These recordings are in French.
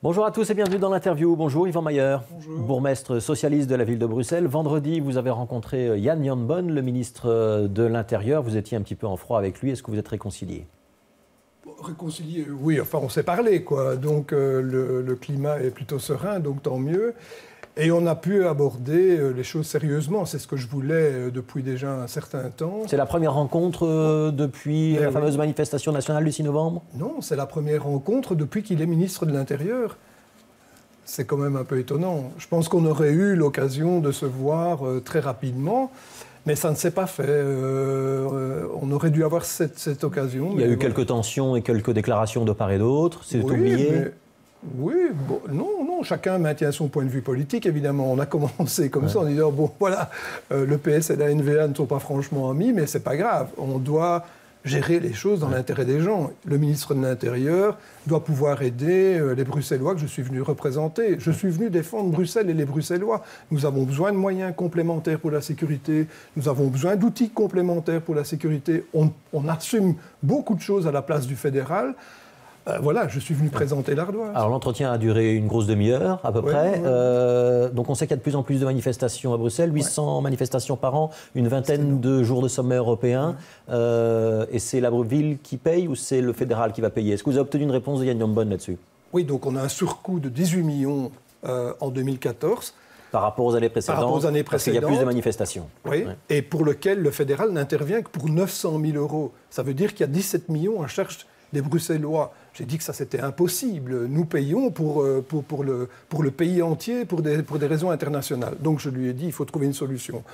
Bonjour à tous et bienvenue dans l'interview. Bonjour Yvan Mayer, Bonjour. bourgmestre socialiste de la ville de Bruxelles. Vendredi, vous avez rencontré Jan Jan Bon, le ministre de l'Intérieur. Vous étiez un petit peu en froid avec lui. Est-ce que vous êtes réconciliés? Réconcilier, oui, enfin on s'est parlé, quoi. Donc le climat est plutôt serein, donc tant mieux. Et on a pu aborder les choses sérieusement. C'est ce que je voulais depuis déjà un certain temps. C'est la première rencontre depuis la fameuse manifestation nationale du 6 novembre? Non, c'est la première rencontre depuis qu'il est ministre de l'Intérieur. C'est quand même un peu étonnant. Je pense qu'on aurait eu l'occasion de se voir très rapidement, mais ça ne s'est pas fait. On aurait dû avoir cette occasion. Il y a eu quelques tensions et quelques déclarations de part et d'autre. C'est oublié. Oui, bon, non, chacun maintient son point de vue politique, évidemment. On a commencé comme ça en disant, bon, voilà, le PS et la NVA ne sont pas franchement amis, mais c'est pas grave. On doit gérer les choses dans l'intérêt des gens. Le ministre de l'Intérieur doit pouvoir aider les Bruxellois que je suis venu représenter. Je suis venu défendre Bruxelles et les Bruxellois. Nous avons besoin de moyens complémentaires pour la sécurité. Nous avons besoin d'outils complémentaires pour la sécurité. On assume beaucoup de choses à la place du fédéral. Voilà, je suis venu présenter l'ardoise. Alors l'entretien a duré une grosse demi-heure à peu près. Donc on sait qu'il y a de plus en plus de manifestations à Bruxelles, 800 manifestations par an, une vingtaine de jours de sommet européen. Et c'est la ville qui paye ou c'est le fédéral qui va payer? Est-ce que vous avez obtenu une réponse de Jan Jan Bon là-dessus? Oui, donc on a un surcoût de 18 millions en 2014. Par rapport aux années précédentes, parce qu'il y a plus de manifestations. Oui, et pour lequel le fédéral n'intervient que pour 900 000 €. Ça veut dire qu'il y a 17 millions à charge des Bruxellois. J'ai dit que ça, c'était impossible. Nous payons pour le pays entier, pour des raisons internationales. Donc je lui ai dit, il faut trouver une solution.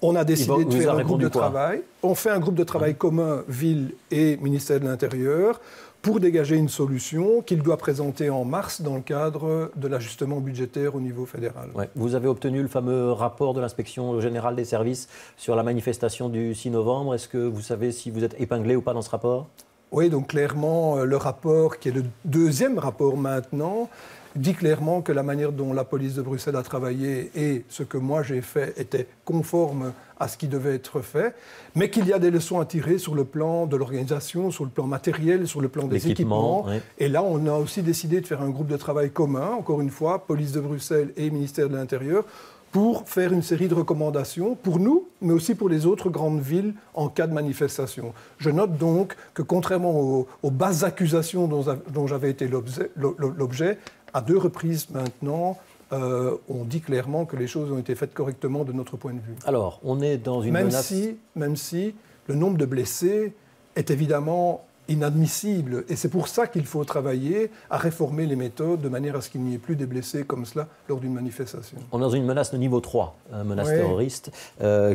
On a décidé de faire un groupe de travail. On fait un groupe de travail commun, ville et ministère de l'Intérieur, pour dégager une solution qu'il doit présenter en mars dans le cadre de l'ajustement budgétaire au niveau fédéral. Ouais. Vous avez obtenu le fameux rapport de l'inspection générale des services sur la manifestation du 6 novembre. Est-ce que vous savez si vous êtes épinglé ou pas dans ce rapport? Oui, donc clairement, le rapport, qui est le deuxième rapport maintenant, dit clairement que la manière dont la police de Bruxelles a travaillé et ce que moi j'ai fait était conforme à ce qui devait être fait, mais qu'il y a des leçons à tirer sur le plan de l'organisation, sur le plan matériel, sur le plan des équipements. Oui. Et là, on a aussi décidé de faire un groupe de travail commun, encore une fois, police de Bruxelles et ministère de l'Intérieur, pour faire une série de recommandations pour nous, mais aussi pour les autres grandes villes en cas de manifestation. Je note donc que contrairement aux basses accusations dont j'avais été l'objet, à 2 reprises maintenant, on dit clairement que les choses ont été faites correctement de notre point de vue. Alors, on est dans une menace... Même si le nombre de blessés est évidemment inadmissible. Et c'est pour ça qu'il faut travailler à réformer les méthodes de manière à ce qu'il n'y ait plus des blessés comme cela lors d'une manifestation. On est dans une menace de niveau 3, une menace terroriste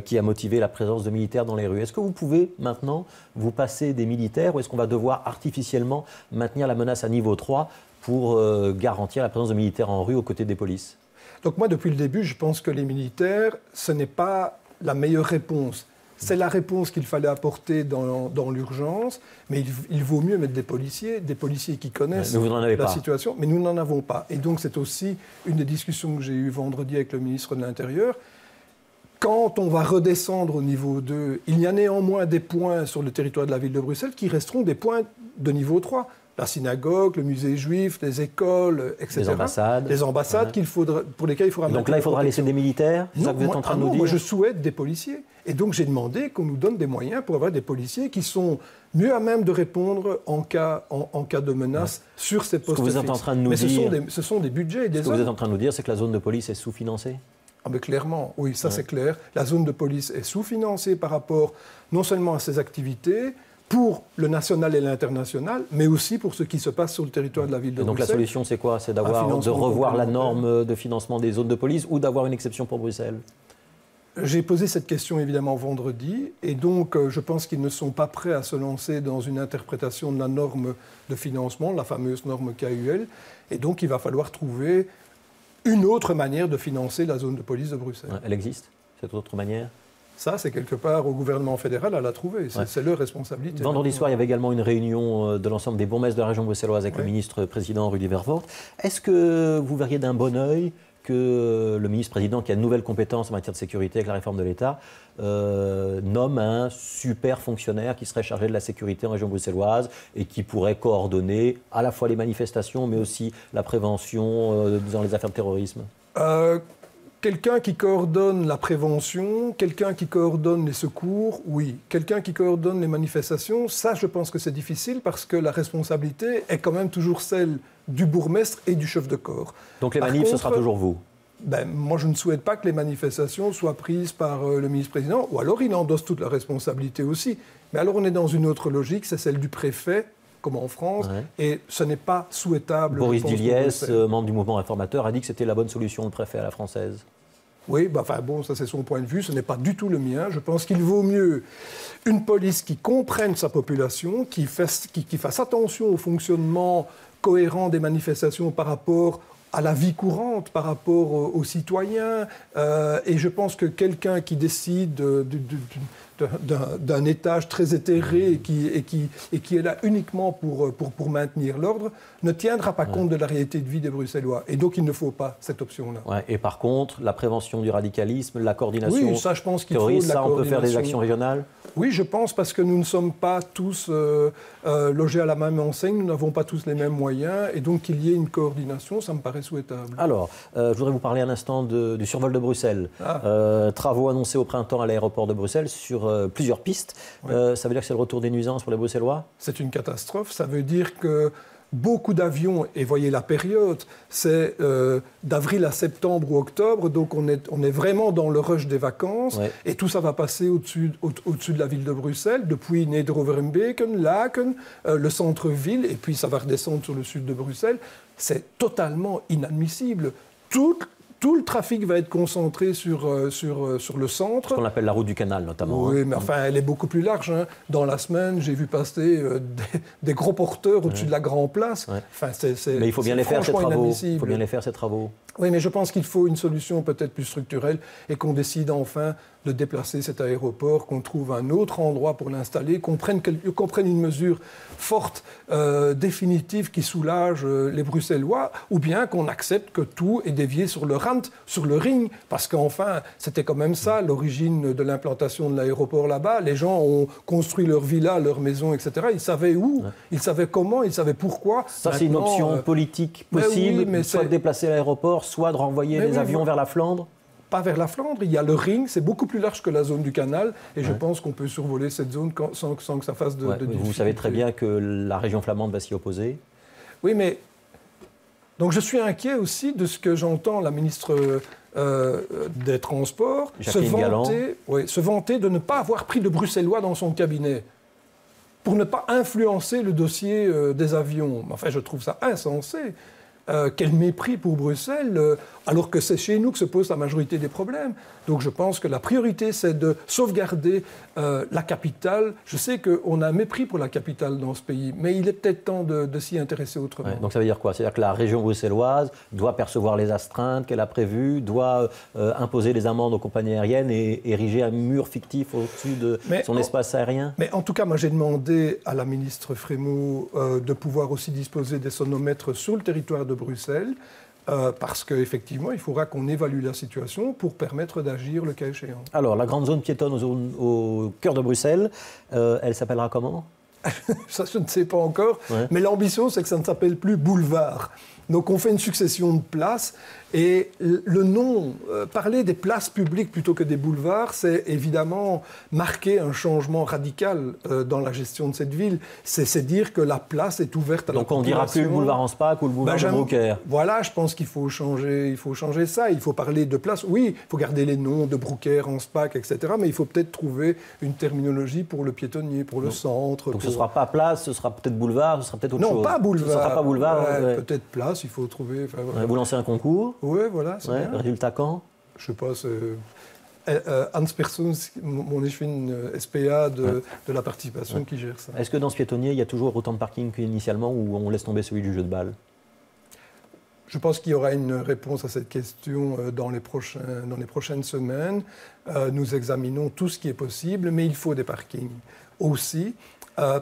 qui a motivé la présence de militaires dans les rues. Est-ce que vous pouvez maintenant vous passer des militaires ou est-ce qu'on va devoir artificiellement maintenir la menace à niveau 3 pour garantir la présence de militaires en rue aux côtés des polices? Donc moi, depuis le début, je pense que les militaires, ce n'est pas la meilleure réponse. C'est la réponse qu'il fallait apporter dans l'urgence, mais il vaut mieux mettre des policiers qui connaissent la situation, mais nous n'en avons pas. Et donc c'est aussi une des discussions que j'ai eues vendredi avec le ministre de l'Intérieur. Quand on va redescendre au niveau 2, il y a néanmoins des points sur le territoire de la ville de Bruxelles qui resteront des points de niveau 3. La synagogue, le musée juif, les écoles, etc. Les ambassades pour lesquelles il faudra... Donc là, il faudra laisser des militaires? C'est ça que vous êtes en train de nous dire? Moi, je souhaite des policiers. Et donc, j'ai demandé qu'on nous donne des moyens pour avoir des policiers qui sont mieux à même de répondre en cas de menace sur ces postes fixes. Ce sont des budgets et des hommes. Ce que vous êtes en train de nous dire, c'est que la zone de police est sous-financée? Ah ben clairement, oui, ça c'est clair. La zone de police est sous-financée par rapport non seulement à ses activités, pour le national et l'international, mais aussi pour ce qui se passe sur le territoire de la ville de Bruxelles. Donc la solution, c'est quoi? C'est de revoir la norme de financement des zones de police ou d'avoir une exception pour Bruxelles? J'ai posé cette question évidemment vendredi, et donc je pense qu'ils ne sont pas prêts à se lancer dans une interprétation de la norme de financement, la fameuse norme KUL, et donc il va falloir trouver une autre manière de financer la zone de police de Bruxelles. Elle existe, cette autre manière? Ça, c'est quelque part au gouvernement fédéral à la trouver. C'est leur responsabilité. Vendredi soir, il y avait également une réunion de l'ensemble des bourgmestres de la région bruxelloise avec le ministre-président Rudy Vervoort. Est-ce que vous verriez d'un bon œil que le ministre-président, qui a de nouvelles compétences en matière de sécurité avec la réforme de l'État, nomme un super fonctionnaire qui serait chargé de la sécurité en région bruxelloise et qui pourrait coordonner à la fois les manifestations, mais aussi la prévention dans les affaires de terrorisme. Quelqu'un qui coordonne la prévention, quelqu'un qui coordonne les secours, oui. Quelqu'un qui coordonne les manifestations, ça, je pense que c'est difficile parce que la responsabilité est quand même toujours celle du bourgmestre et du chef de corps. Donc les manifs, ce sera toujours vous? Moi, je ne souhaite pas que les manifestations soient prises par le ministre-président, ou alors il endosse toute la responsabilité aussi. Mais alors on est dans une autre logique, c'est celle du préfet, comme en France, et ce n'est pas souhaitable. Boris Diliès, membre du mouvement réformateur, a dit que c'était la bonne solution, le préfet à la française. Oui, ça c'est son point de vue, ce n'est pas du tout le mien. Je pense qu'il vaut mieux une police qui comprenne sa population, qui fasse attention au fonctionnement cohérent des manifestations par rapport à la vie courante, par rapport aux citoyens. Et je pense que quelqu'un qui décide d'un étage très éthéré et qui est là uniquement pour maintenir l'ordre, ne tiendra pas compte de la réalité de vie des Bruxellois. Et donc, il ne faut pas cette option-là. Ouais, et par contre, la prévention du radicalisme, la coordination ça, je pense qu'il faut de la ça, on peut faire des actions régionales? Oui, je pense, parce que nous ne sommes pas tous logés à la même enseigne, nous n'avons pas tous les mêmes moyens, et donc qu'il y ait une coordination, ça me paraît souhaitable. Alors, je voudrais vous parler un instant du survol de Bruxelles. Travaux annoncés au printemps à l'aéroport de Bruxelles sur plusieurs pistes. Ça veut dire que c'est le retour des nuisances pour les Bruxellois? C'est une catastrophe. Ça veut dire que beaucoup d'avions, et voyez la période, c'est d'avril à septembre ou octobre, donc on est vraiment dans le rush des vacances, et tout ça va passer au-dessus de la ville de Bruxelles, depuis Neder-Overbeken, Laken, le centre-ville, et puis ça va redescendre sur le sud de Bruxelles. C'est totalement inadmissible. Tout le trafic va être concentré sur le centre. Ce qu'on appelle la route du canal, notamment. Oui, mais enfin, elle est beaucoup plus large. Dans la semaine, j'ai vu passer des gros porteurs au-dessus de la Grand Place. Enfin, mais il faut bien les faire, ces travaux. Il faut bien les faire, ces travaux. Oui, mais je pense qu'il faut une solution peut-être plus structurelle et qu'on décide enfin de déplacer cet aéroport, qu'on trouve un autre endroit pour l'installer, qu'on prenne une mesure forte, définitive, qui soulage les Bruxellois, ou bien qu'on accepte que tout est dévié sur le rand, sur le ring, parce qu'enfin, c'était quand même ça, l'origine de l'implantation de l'aéroport là-bas. Les gens ont construit leur villa, leur maison, etc. Ils savaient où, ils savaient comment, ils savaient pourquoi. Ça, c'est une option politique possible, soit de déplacer l'aéroport, soit de renvoyer les avions vers la Flandre? Pas vers la Flandre, il y a le ring, c'est beaucoup plus large que la zone du canal, et je pense qu'on peut survoler cette zone sans que ça fasse de difficultés. Vous savez très bien que la région flamande va s'y opposer. Oui, mais... Donc je suis inquiet aussi de ce que j'entends la ministre des Transports se vanter de ne pas avoir pris de Bruxellois dans son cabinet pour ne pas influencer le dossier des avions. Enfin, je trouve ça insensé. Quel mépris pour Bruxelles, alors que c'est chez nous que se pose la majorité des problèmes. Donc je pense que la priorité, c'est de sauvegarder la capitale. Je sais qu'on a un mépris pour la capitale dans ce pays, mais il est peut-être temps de s'y intéresser autrement. Donc ça veut dire quoi? C'est-à-dire que la région bruxelloise doit percevoir les astreintes qu'elle a prévues, doit imposer les amendes aux compagnies aériennes et ériger un mur fictif au-dessus de son espace aérien? Mais en tout cas, moi j'ai demandé à la ministre Frémaux de pouvoir aussi disposer des sonomètres sur le territoire de Bruxelles, parce qu'effectivement, il faudra qu'on évalue la situation pour permettre d'agir le cas échéant. Alors, la grande zone piétonne au cœur de Bruxelles, elle s'appellera comment? Ça, je ne sais pas encore, mais l'ambition, c'est que ça ne s'appelle plus boulevard. Donc on fait une succession de places, et le nom, parler des places publiques plutôt que des boulevards, c'est évidemment marquer un changement radical dans la gestion de cette ville. C'est dire que la place est ouverte à la population. Donc on ne dira plus le boulevard Anspach ou le boulevard de Brucker. Voilà, je pense qu'il faut changer ça. Il faut parler de place. Oui, il faut garder les noms de Brucker, Anspach, etc. Mais il faut peut-être trouver une terminologie pour le piétonnier, pour le centre. Donc ce ne sera pas place, ce sera peut-être boulevard, ce sera peut-être autre chose. Non, pas boulevard. Ce ne sera pas boulevard. Peut-être place, il faut trouver... Vous lancez un concours? Oui, voilà. Bien. Résultat quand? Je ne sais pas, Hans Persons, mon échevine SPA de la participation qui gère ça. Est-ce que dans ce piétonnier, il y a toujours autant de parking qu'initialement, ou on laisse tomber celui du jeu de balle? Je pense qu'il y aura une réponse à cette question dans les prochaines semaines. Nous examinons tout ce qui est possible, mais il faut des parkings aussi.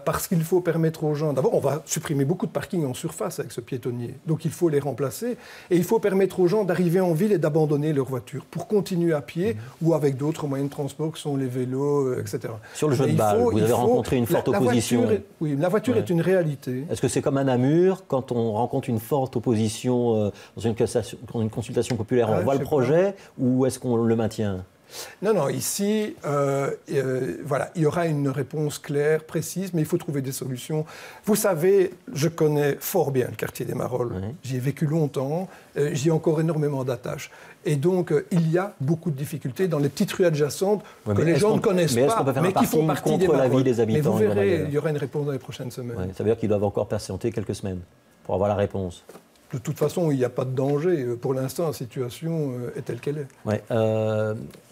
parce qu'il faut permettre aux gens... D'abord, on va supprimer beaucoup de parkings en surface avec ce piétonnier. Donc, il faut les remplacer. Et il faut permettre aux gens d'arriver en ville et d'abandonner leur voiture pour continuer à pied ou avec d'autres moyens de transport que sont les vélos, etc. Sur le jeu de balle, vous avez rencontré une forte opposition. Oui, la voiture est une réalité. Est-ce que c'est comme à Namur, quand on rencontre une forte opposition dans une consultation populaire, on voit le projet ou est-ce qu'on le maintient ? Non, ici, voilà, il y aura une réponse claire, précise, mais il faut trouver des solutions. Vous savez, je connais fort bien le quartier des Marolles. Oui. J'y ai vécu longtemps, j'y ai encore énormément d'attaches. Et donc, il y a beaucoup de difficultés dans les petites rues adjacentes que les gens ne connaissent pas, mais qui font partie des Marolles. Mais vous verrez, il y aura une réponse dans les prochaines semaines. Ouais, ça veut dire qu'ils doivent encore patienter quelques semaines pour avoir la réponse. De toute façon, il n'y a pas de danger. Pour l'instant, la situation est telle qu'elle est. Ouais,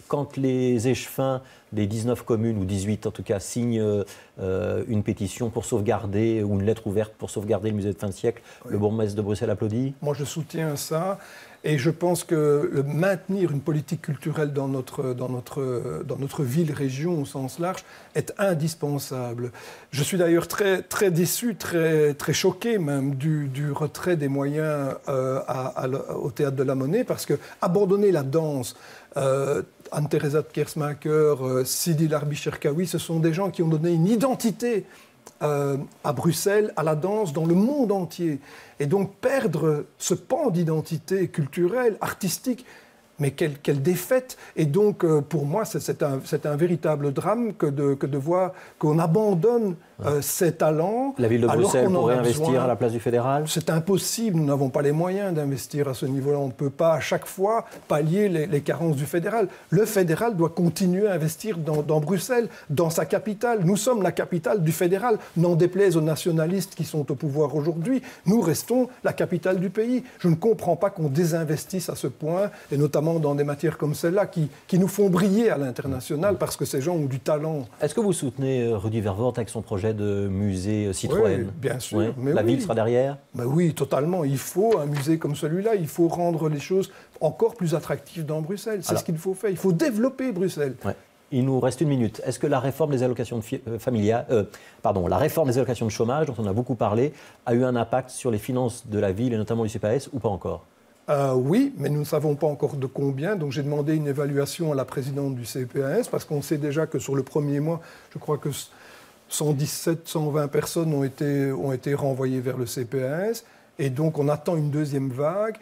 quand les échevins des 19 communes, ou 18 en tout cas, signent une pétition pour sauvegarder, ou une lettre ouverte pour sauvegarder le musée de fin de siècle, le bourgmestre de Bruxelles applaudit ? Moi, je soutiens ça. Et je pense que maintenir une politique culturelle dans notre ville-région au sens large est indispensable. Je suis d'ailleurs très, très déçu, très, très choqué même du retrait des moyens au Théâtre de la Monnaie, parce que abandonner la danse, Anne-Theresa de Kersmaker, Sidi Larbi-Cherkaoui, ce sont des gens qui ont donné une identité à Bruxelles, à la danse, dans le monde entier. Et donc perdre ce pan d'identité culturelle, artistique, mais quelle défaite. Et donc pour moi, c'est un véritable drame que de voir qu'on abandonne ces talents. La ville de Bruxelles pourrait investir à la place du fédéral ? C'est impossible, nous n'avons pas les moyens d'investir à ce niveau-là. On ne peut pas à chaque fois pallier les carences du fédéral. Le fédéral doit continuer à investir dans Bruxelles, dans sa capitale. Nous sommes la capitale du fédéral, n'en déplaise aux nationalistes qui sont au pouvoir aujourd'hui. Nous restons la capitale du pays. Je ne comprends pas qu'on désinvestisse à ce point, et notamment dans des matières comme celle-là qui nous font briller à l'international parce que ces gens ont du talent. Est-ce que vous soutenez Rudy Vervoort avec son projet de musée Citroën ? Oui, bien sûr. Oui. Mais la ville sera derrière ? Ben oui, totalement. Il faut un musée comme celui-là. Il faut rendre les choses encore plus attractives dans Bruxelles. C'est ce qu'il faut faire. Il faut développer Bruxelles. Ouais. Il nous reste une minute. Est-ce que la réforme des allocations la réforme des allocations de chômage, dont on a beaucoup parlé, a eu un impact sur les finances de la ville et notamment du CPAS ou pas encore ? Oui, mais nous ne savons pas encore de combien. Donc j'ai demandé une évaluation à la présidente du CPAS parce qu'on sait déjà que sur le premier mois, je crois que 117, 120 personnes ont été renvoyées vers le CPAS. Et donc on attend une deuxième vague.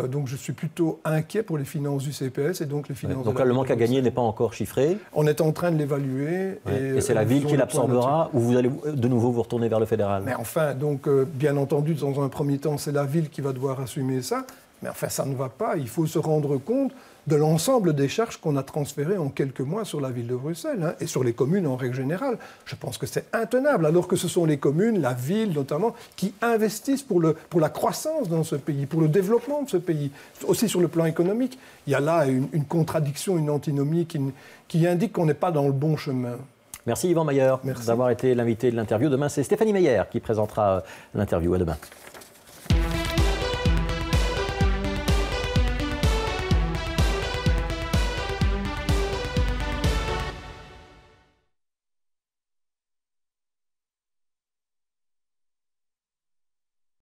Donc je suis plutôt inquiet pour les finances du CPS et donc les finances. Donc là, le manque à gagner n'est pas encore chiffré. On est en train de l'évaluer. Et c'est la ville qui l'absorbera ou vous allez de nouveau vous retourner vers le fédéral ? Mais enfin, donc bien entendu, dans un premier temps, c'est la ville qui va devoir assumer ça. Mais enfin, ça ne va pas. Il faut se rendre compte de l'ensemble des charges qu'on a transférées en quelques mois sur la ville de Bruxelles et sur les communes en règle générale. Je pense que c'est intenable, alors que ce sont les communes, la ville notamment, qui investissent pour la croissance dans ce pays, pour le développement de ce pays, aussi sur le plan économique. Il y a là une contradiction, une antinomie qui indique qu'on n'est pas dans le bon chemin. Merci Yvan Mayer d'avoir été l'invité de l'interview. Demain, c'est Stéphanie Meyer qui présentera l'interview. À demain.